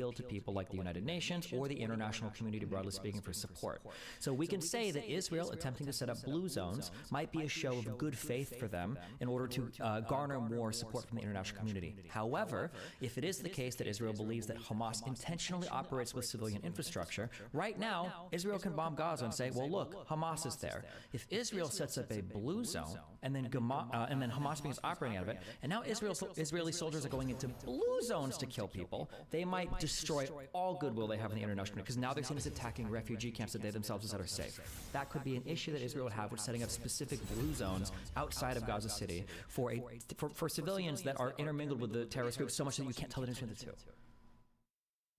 appeal to people like the United Nations or the international community, broadly speaking, for support. So we can say that Israel attempting to set up blue zones might be a show of good faith for them in order to garner more support from the international community. However, if it is the case that Israel believes that Hamas intentionally operates with civilian infrastructure, right now, Israel can bomb Gaza and say, well, look, Hamas is there. If Israel sets up a blue zone and then Hamas begins operating out of it, and now Israeli soldiers are going into blue zones to kill people, they might destroy all goodwill they have in the international community, because now they're seen as attacking refugee camps that they themselves have said are safe. That could be an issue that Israel would have with setting up specific blue zones outside of Gaza City for civilians that are intermingled with the terrorist groups so much that you can't tell the difference between the two.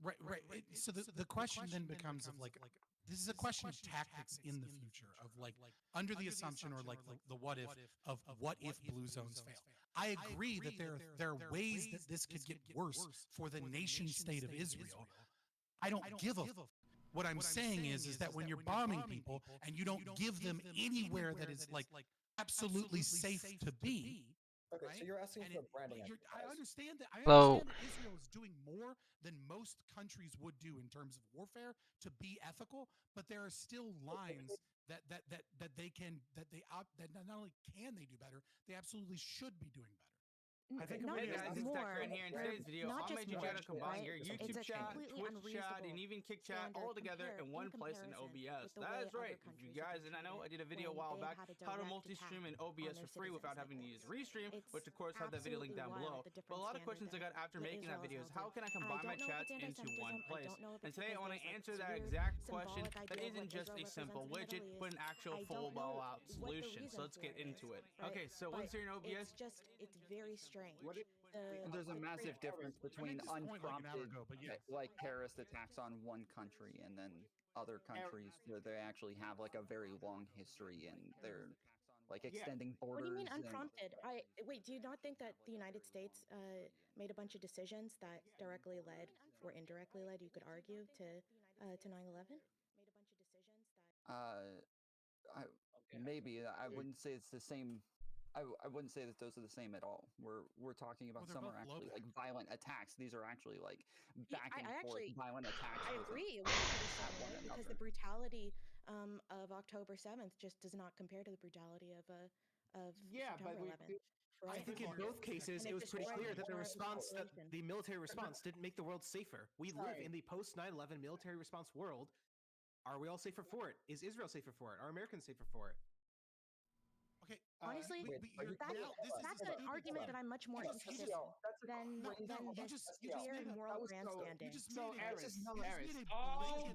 Right. So the question then becomes of like, this is a question of tactics in the future, of like under the assumption or like the what if blue zones fail. I agree that there are ways that this could get worse for the nation state of Israel. I don't give a what I'm saying is that when you're bombing people and you don't give them anywhere that is like absolutely safe to be. Okay, so you're asking for a branding exercise. I understand that. Israel is doing more than most countries would do in terms of warfare to be ethical, but there are still lines that not only can they do better, they absolutely should be doing better. I think not just just more. right here in today's video, Not I'll just make you more, try to combine right? your YouTube It's a chat, completely Twitch chat, and unreasonable even Kick chat all together in one place in OBS. That is right. If you guys, and I know I did a video a while back, how to multi-stream in OBS for free without having to use Restream, which of course have that video link down below. But a lot of questions I got after making that video is how can I combine my chats into one place? And today I want to answer that exact question that isn't just a simple widget, but an actual full ball-out solution. So let's get into it. Okay, so once you're in OBS, it's very strange. There's a massive difference between unprompted, like terrorist attacks on one country and then other countries where they actually have like a very long history and they're like extending borders. What do you mean unprompted? Wait, do you not think that the United States made a bunch of decisions that directly led or indirectly led, you could argue, to 9/11? Maybe I wouldn't say it's the same. I wouldn't say that those are the same at all. We're talking about some are actually like violent attacks. These are actually like back and forth violent attacks. I agree because the brutality of October 7th just does not compare to the brutality of September 11th. I think in both cases it was pretty clear that the military response didn't make the world safer. We live in the post 9/11 military response world. Are we all safer for it? Is Israel safer for it? Are Americans safer for it? Okay, honestly, that's an argument that I'm much more interested in than this weird moral grandstanding.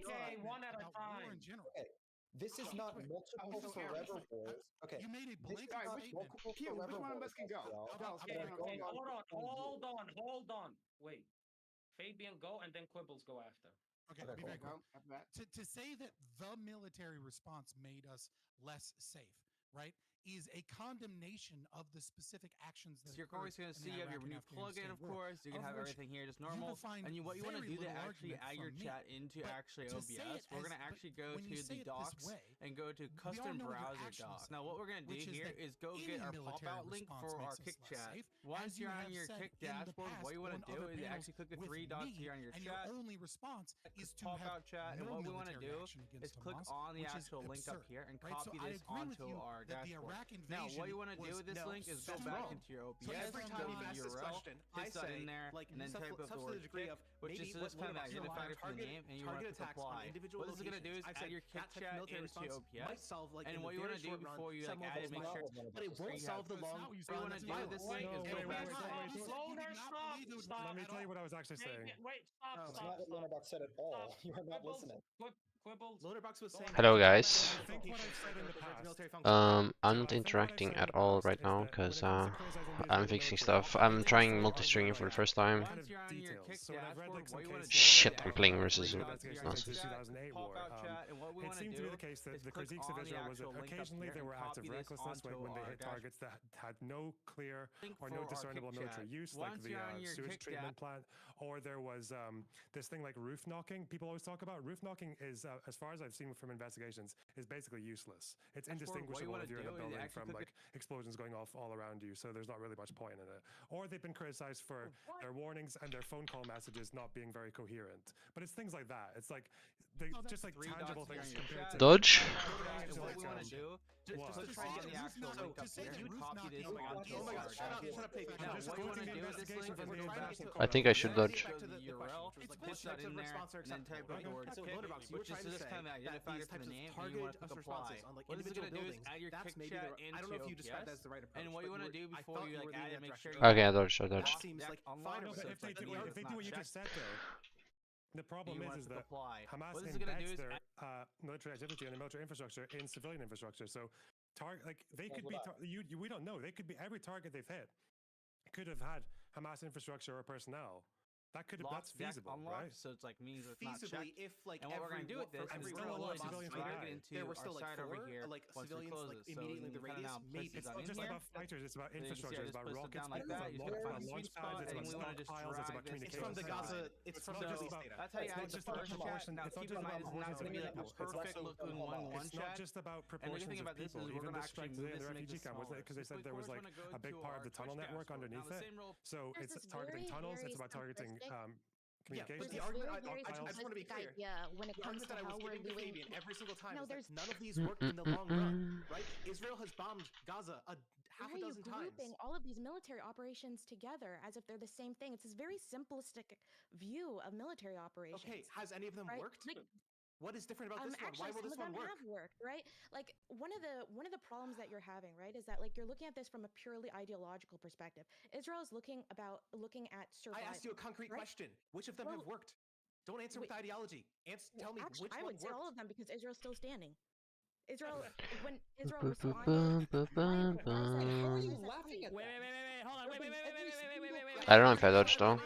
Okay, one at a time. Okay, this is not multiple forever wars. Okay, you made a blanket statement. Which one of us can go? Okay, hold on. Wait, Fabian go, and then Quibbles go after. Okay, let me to say that the military response made us less safe, right, is a condemnation of the specific actions that you're always going to see you have your new plugin, of course. You're going to have everything here just normal. And what you want to do to actually add your chat into actually OBS, we're going to actually go to the docs and go to custom browser docs. Now, what we're going to do here is go get our pop-out link for our Kick chat. Once you're on your Kick dashboard, what you want to do is actually click the three dots here on your chat. Your only response is to pop-out chat. And what we want to do is click on the actual link up here and copy this onto our dashboard. Now, what you want to do with this link is go back into your OBS, every time go you to ask the this URL, question, paste that in there, and then type up the word kick, which is just kind of that identifier for the name, and you want to click apply. What this is going to do is add your Kick chat into OBS, and what you want to do before you add it, make sure but it won't solve the long what you want to do with this link is go back to Stop. Let me tell you what I was actually saying. Wait, stop. It's not what Lonerbox said at all. You are not listening. Hello guys. I'm not interacting at all right now because I'm fixing stuff. I'm trying multi-streaming for the first time. Shit, I'm playing versus nonsense. It seemed to be the case that the critiques of Israel was that occasionally there were acts of recklessness when they hit targets that had no clear or no discernible military use, like the sewage treatment plant, or there was this thing like roof knocking. People always talk about roof knocking is as far as I've seen from investigations, is basically useless. It's indistinguishable if you're in a building from like explosions going off all around you, so there's not really much point in it. Or they've been criticized for their warnings and their phone call messages not being very coherent. But it's things like that. It's like just like tangible things compared to Dodge. What we want to do, just try to get the actual link up there and copy this onto the I'm just quoting the investigation from the international. I think I should dodge. the URL, put that in there, and then type out the word kick, which is just kind of identifier for the name, and you want to click apply. What it's going to do is add your kick chat into OBS, and what you want to do before you like add it, make sure you Okay, I dodged. I dodged. If they do what you just said though, the problem is that Hamas what this is embeds their military activity and the military infrastructure in civilian infrastructure. So, they could be. We don't know. They could be every target they've hit could have had Hamas infrastructure or personnel. That's feasible, right? So it's like means it's not feasibly checked. if like And what we're gonna do with this is still a lot of civilians drag die. it into there were still our like side over four, here like once we civilians close like this. immediately So the radius. Maybe It's not just about fighters, it's about infrastructure, it's about rockets, like it's that. You just gotta find a launch sweet spot, pads, and it's we about want to just stockpiles, it's about drag this. It's from the Gaza. It's from the Gaza data. That's how you add the first chat. Now keep in mind, it's not gonna be like a perfect looking one-one It's not chat. just about And the good proportions thing of about this people. is we're Even gonna the actually strike move today in the this and make refugee this camp, smaller. because they said there was like a big part of the tunnel network underneath it. So it's targeting tunnels, it's about targeting communications. The argument I just want to be clear. When it The comes argument to that I how was we're giving to doing, Fabian every single time No, is that there's- none of these work in the long run, right? Israel has bombed Gaza half a dozen times. grouping all of these military operations together as if they're the same thing? It's this very simplistic view of military operations. Okay, has any of them right? worked? Like, What is different about this one? Why actually, will some this of one them work? have worked, right? Like one of the problems that you're having, right, is that like you're looking at this from a purely ideological perspective. Israel is looking at survival. I asked you a concrete right? question. Which of them have worked? Don't answer with ideology. Tell me Actually, which I one would say worked. all of them because Israel's still standing. When Israel responded, How are you laughing at that? Wait, hold on, wait. I don't know if I dodged though,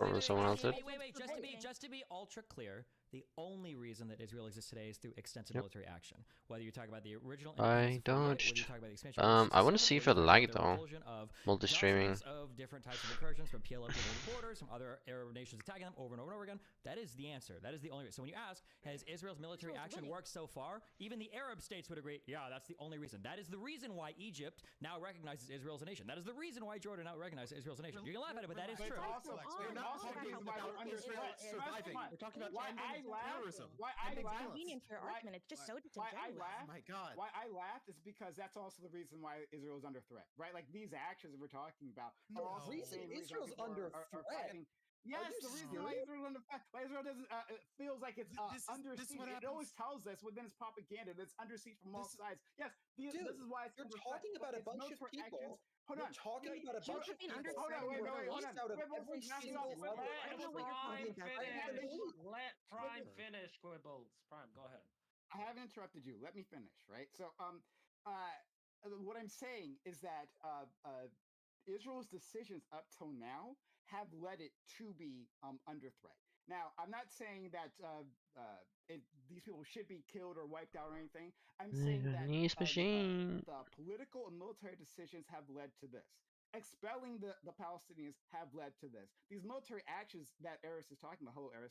or someone else did. Wait, just to be ultra clear, the only reason that Israel exists today is through extensive military action. Whether you talk about the original I independence movement, whether dodged. you talk about the expansion of I want to the see if system, it whether you lagged talk about though. the repulsion of Multi-streaming. dozens of different types of incursions from PLO to the borders, from other Arab nations attacking them over and over and over again. That is the answer. That is the only reason. So when you ask, has Israel's military action worked so far? Even the Arab states would agree, yeah, that's the only reason. That is the reason why Egypt now recognizes Israel as a nation. That is the reason why Jordan now recognizes Israel as a nation. You can laugh at it, but that is true. We're not talking about Israel surviving. We're talking about ending terrorism. Why I laugh? Convenient for your argument. It's just so disingenuous. Why I laugh? Oh my God. Why I laughed is because that's also the reason why Israel is under threat, right? Like these actions we're talking about are also the same reason Israel's people under are threat. fighting. Yes, the reason why Israel under why Israel doesn't it feels like it's under siege. It always tells us within its propaganda that it's under siege from all sides. Yes, this is why it's you're under talking threat, about a it's bunch of military people. actions. Hold on. You're talking about a bunch of people. Hold on, wait, hold on. Out of every single level. Let Prime finish, Quibbles. Prime, go ahead. I haven't interrupted you. Let me finish, right? So, what I'm saying is that Israel's decisions up till now have led it to be under threat. Now, I'm not saying that these people should be killed or wiped out or anything. I'm saying that the political and military decisions have led to this. Expelling the Palestinians have led to this. These military actions that Eris is talking about, hello Eris,